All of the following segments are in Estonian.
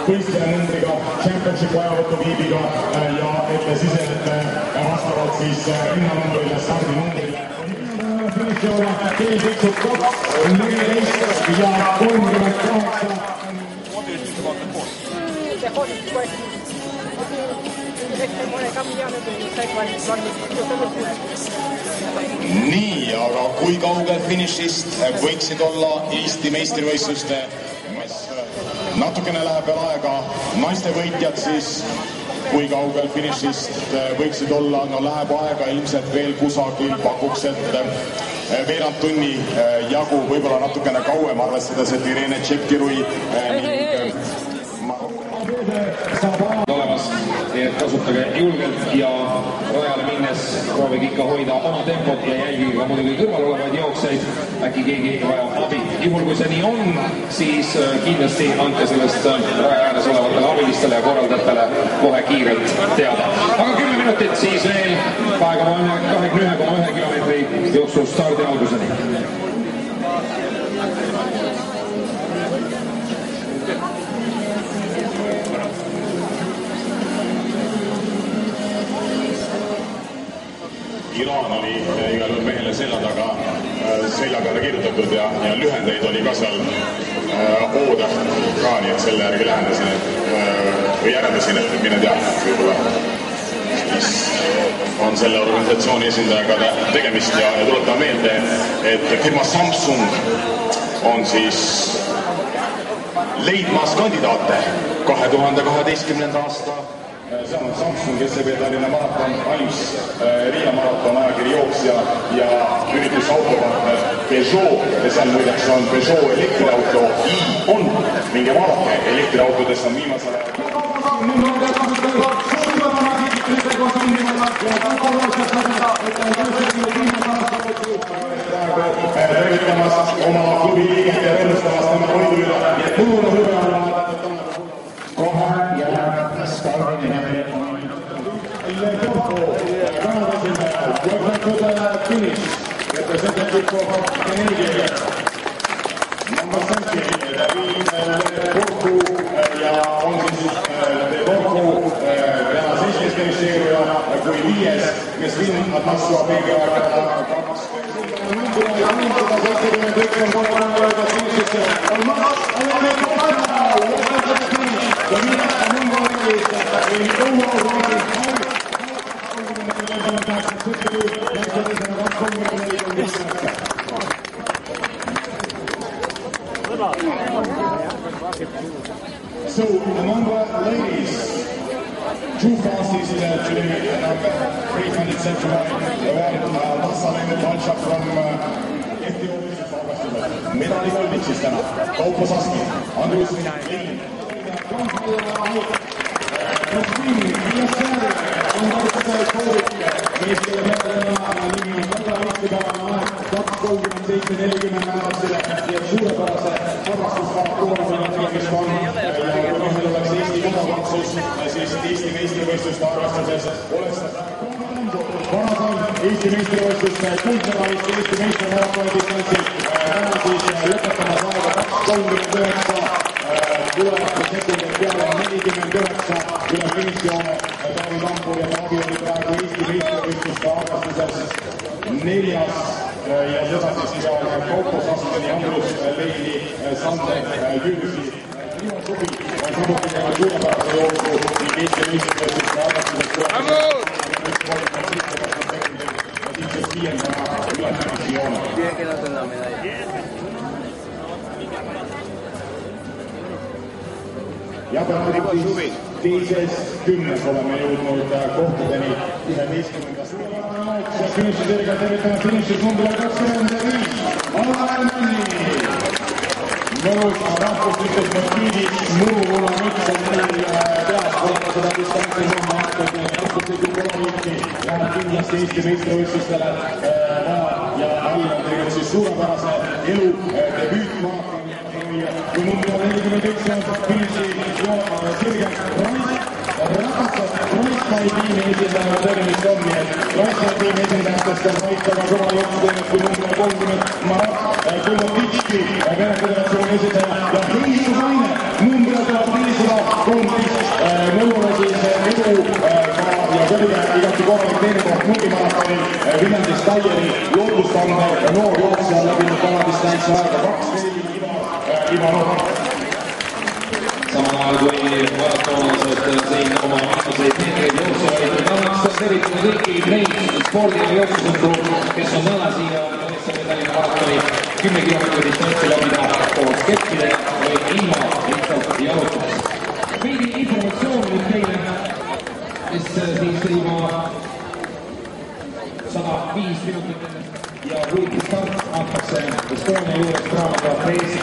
võistluse numbriga, championship ajavõtukiibiga ja et sisenete vastavalt siis rinnanumbrile, stardinumbrile. Finišijoone Keel Tiksub 2, 14 ja 38. Nii, aga kui kaugel finišist võiksid olla Eesti meistrivõistluste? Natukene läheb veel aega, naiste võitjad siis, kui kaugel finišist võiksid olla, no läheb aega ilmselt veel kusagil, pakuks, et veerand tunni jagu, võib-olla natukene kauem, arvestades, et Irene Tšekirui ning olemas, nii et kasutage julgelt ja rajale minnes proovige ikka hoida oma tempot ja jälgige ka muidugi kõrval olevaid jooksjaid, äkki keegi vajab abi. Juhul kui see nii on, siis kindlasti andke sellest raja ääres olevatele abilistele ja korraldajatele kohe kiirelt teada. Aga 10 minutit siis veel 21,1 kilomeetri jooksu stardi alguseni. Iraan oli igal juhul mehele selja peale kirjutatud ja lühendeid oli ka seal oode ka, nii et selle järgi järeldasin, et mine tea, võib-olla siis on selle organisatsiooni esindajaga tegemist ja tuletan meelde, et firma Samsung on siis leidmas kandidaate 2012. aasta. Seal on Samsung, SEB Tallinna maraton, Alims, Riia maraton, ajakiri jooksja ja üritus autopartner Peugeot ja seal muideks on Peugeot elektriauto i-on. Minge vaadake, elektriautodest on viimasel tervitamas oma klubi liiget ja õnnustamas tema võidu üle ja tuuna hüve on kohe ja stardimine il corpo finish representative for Canadian number 20 Korku ja on siis Korku täna 17 finišeerija kui 5, kes Vinn Atmassua pingi aega 2 ja seda 71 on kohe täna jõuda finishisse on maas ja viimane number 5 ei õuauroogi So, among the ladies, two fastest today, number 375, Vassalin Valchak from Ethiopia. Medalivoldid siis täna, Kaupo Saski, Andrus Linn. Konstantin Viasjärve on võrdselt soorik, meestele peale nimi väga lihtipärane aeg, 2:37:40 määrasele ja suurepärase harrastusparkooramisele tegemist on ja kui meil oleks Eesti kodakondsus, siis Eesti meistrivõistluste arvestuses oleks vanasamm Eesti meistrivõistluste kuldmedalist Eesti meistrivõistluste distantsil täna siis lõpetamas aega 2:39 tulevaste sekundid peale 49 üle finišijoone. Taavi Tampur ja Taavi oli praegu Eesti meistrivõistluste arvestuses 4. ja seda siis Kaupo Saskeni, Andrus Leini, Sande Jürgi. Ivo Subi on samuti teha suurepärase jooksu ning Eesti meistrivõistluste arvestuses tulevaste sekundid ja 5. üle finišijoone. Ja praegu teises 10 oleme jõudnud kohtadeni 11. Ja finišisirga tervitame finišis numbrile 25. Allarmanni. Mõnus rahvuslikud motiivid, Murula müts on meil peas, võtta seda distantsi maha hakkad ja rahvuslikud koloniinki läheb kindlasti Eesti meistrivõistlustele ja all on tegelikult siis suurepärase elu debüütmaak. Kui number 41 on finiši sirge Raiskai tiimi esindaja tervist on, nii et Raiskai tiimi esindajatest on Raik väga kõva jooksu teinud kui number 30 Marat Kulotitski, Vene Föderatsiooni esindaja ja Heisu Kaine number 1500 ja selline igati korralik teine koht multimaratonil Viljandis Taieri loodustanne noor jooksja on läbinud taladistantsi aega 2.4 Ivanov. Samal ajal kui maratoonlased siin oma viimaseid meetreid jooksuvaid tahaks tervitada kõiki neid spordi- ja jooksusõpru, kes on täna siia Tallinna maratoni 10 kilomeetri distantsi läbida koos keppidega või ilma lihtsalt jalutamisest. Veidi informatsiooni nüüd teile, kes siis juba 105 minutit ja kui start antakse Estonia juures Draamateatris,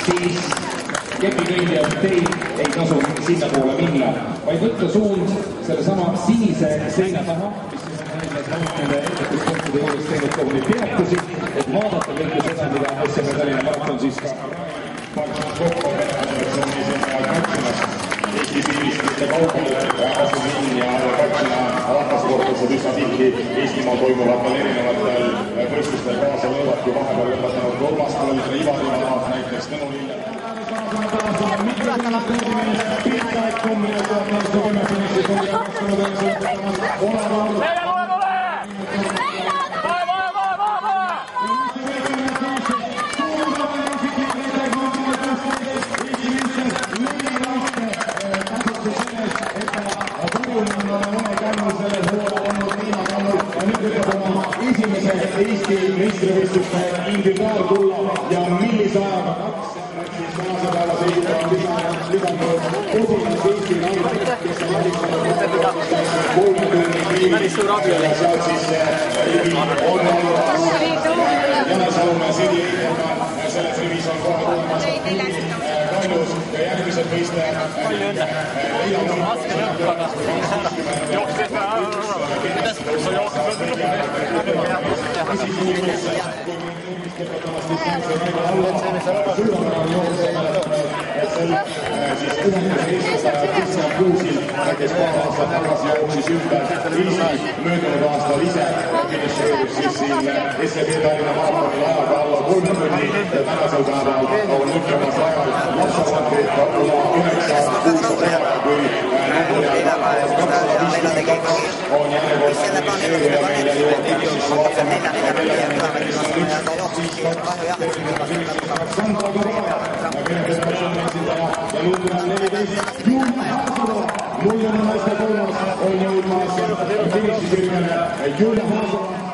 siis kepikõndjad teid ei tasu sinna poole minna, vaid võtta suund sellesama sinise seina taha, mis on nende eetuspunktide juures teinud kogu neid peatusi, et vaadata kõike seda, mida SM Tallinna maraton siis ka Eesti siivistite kaugele Asuminn ja Katsina rahvasportlased üsna tihti Eestimaal toimuvatel erinevatel võistlustel kaasa löövad, kui vahepeal lõpetanud Urmas Põld, Ivari näiteks Tõnu Lille. esimese Eesti meistrivõistluste individuaaltulla ja millise ajaga 2 siis tänase päeva seisuga on lisanud Osinas Eesti naised, kes on valistanud 3 tunni ja sealt siis riigi on Jane Salumäe Sidi Eidema, selles rivis on kohe tulemas Kainus ja järgmised võistlejad kes paar aastat tagasi jooksis ümber Eesti möödunud aastal ise finišeerus siis siin SEB Tallinna maratonil ajaga alla 3 tunni ja tänasel päeval on lükkamas rajal lapsevanemad alla 9 kuud kui on järjekordne finišeerija meil ja jõuab finišisse vaatama Aleksandra Gorbaja, kelle personaalne esindaja ja number 14 Julia Haasova. Mulje on naiste kolmas on jõudmas finišisirgele Julia Haasova.